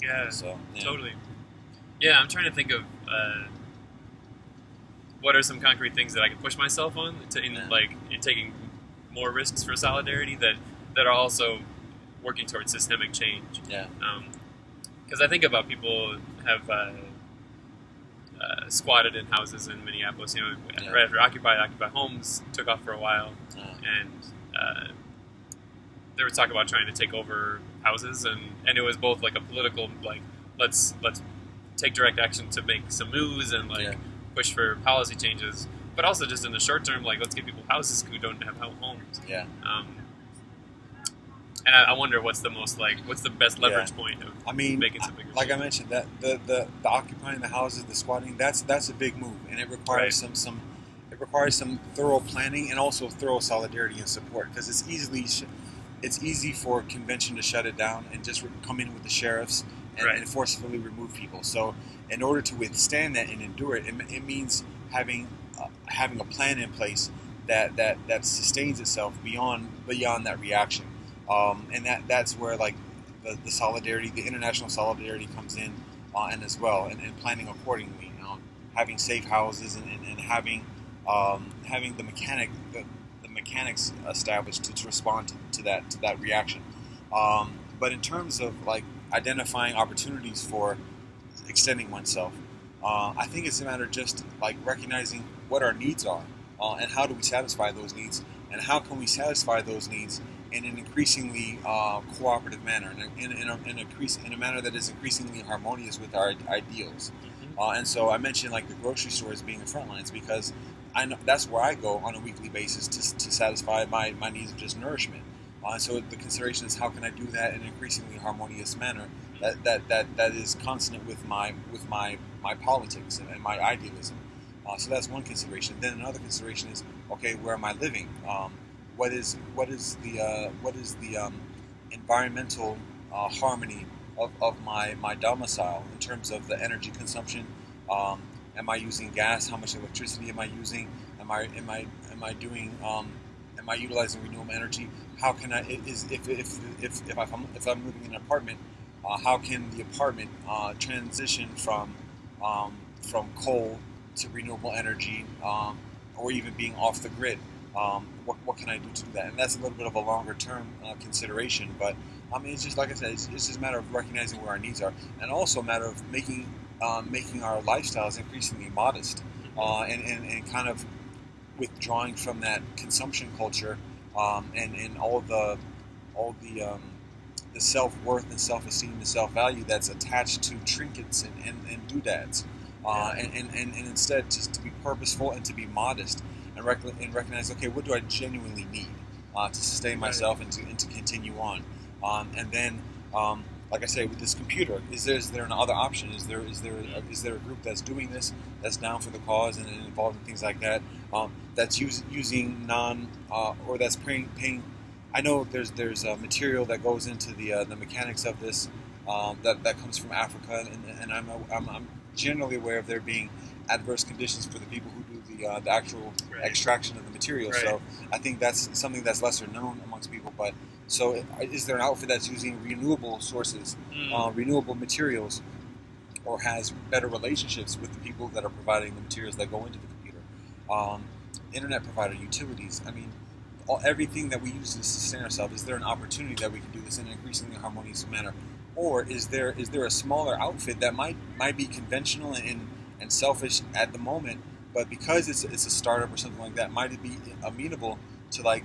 Yeah, So totally. Yeah, I'm trying to think of what are some concrete things that I can push myself on in taking more risks for solidarity that are also working towards systemic change. Yeah. Because I think about people have squatted in houses in Minneapolis. After Occupy Homes took off for a while, and there was talk about trying to take over houses, and it was both like a political let's take direct action to make some moves and push for policy changes, but also just in the short term, let's give people houses who don't have homes. Yeah. And I wonder what's the best leverage point of making some bigger change. I mentioned, that the occupying the houses, the squatting, that's a big move, and it requires some thorough planning and also thorough solidarity and support, because it's easy for convention to shut it down and just come in with the sheriffs and forcefully remove people. So in order to withstand that and endure it, it means having a plan in place that sustains itself beyond that reaction. And that's where the solidarity, the international solidarity comes in, and as well, and planning accordingly. Having safe houses and having the mechanics established to respond to that reaction. But in terms of identifying opportunities for extending oneself, I think it's a matter of just recognizing what our needs are, and how do we satisfy those needs, and how can we satisfy those needs in an increasingly cooperative manner, in a manner that is increasingly harmonious with our ideals. And so I mentioned the grocery store as being the front lines, because I know that's where I go on a weekly basis to satisfy my needs of just nourishment. So the consideration is, how can I do that in an increasingly harmonious manner that is consonant with my politics and my idealism. So that's one consideration. Then another consideration is, okay, where am I living? What is the environmental harmony of my domicile in terms of the energy consumption? Am I using gas? How much electricity am I using? Am I utilizing renewable energy? How can I if I'm living in an apartment, how can the apartment transition from coal to renewable energy, or even being off the grid? What can I do to do that? And that's a little bit of a longer term consideration, but it's just like I said, it's just a matter of recognizing where our needs are, and also a matter of making our lifestyles increasingly modest, and kind of withdrawing from that consumption culture, and all the self-worth and self-esteem and self-value that's attached to trinkets and doodads, and instead just to be purposeful and to be modest, and recognize, okay, what do I genuinely need to sustain myself and to continue on, and then like I say, with this computer, is there another option? Is there a group that's doing this, that's down for the cause and involved in things like that, that's using or that's paying? I know there's material that goes into the mechanics of this, that comes from Africa, and I'm generally aware of there being adverse conditions for the people who do the actual extraction of the material. So I think that's something that's lesser known amongst people. But so, is there an outfit that's using renewable sources, renewable materials, or has better relationships with the people that are providing the materials that go into the computer? Internet provider, utilities. I mean, everything that we use to sustain ourselves. Is there an opportunity that we can do this in an increasingly harmonious manner, or is there a smaller outfit that might be conventional and selfish at the moment, but because it's a startup or something like that, might it be amenable to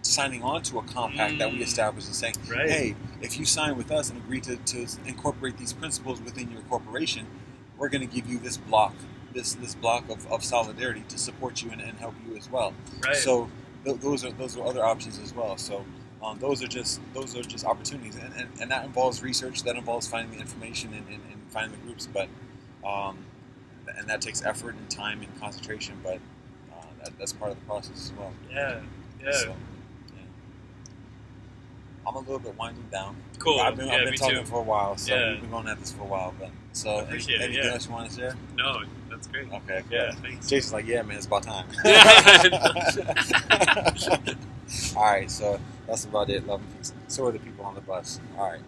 signing on to a compact that we established and saying, hey, if you sign with us and agree to incorporate these principles within your corporation, we're going to give you this block of solidarity to support you and help you as well. So those are other options as well. So those are just opportunities, and that involves research, that involves finding the information and finding the groups, but and that takes effort and time and concentration, but that's part of the process as well. So, I'm a little bit winding down. Cool. I've been talking for a while, so we've been going at this for a while. But so, anything else you want to share? No, that's great. Okay. Cool. Yeah, thanks. Jason's like, yeah, man, it's about time. All right, so that's about it. Love and peace. So are the people on the bus. All right.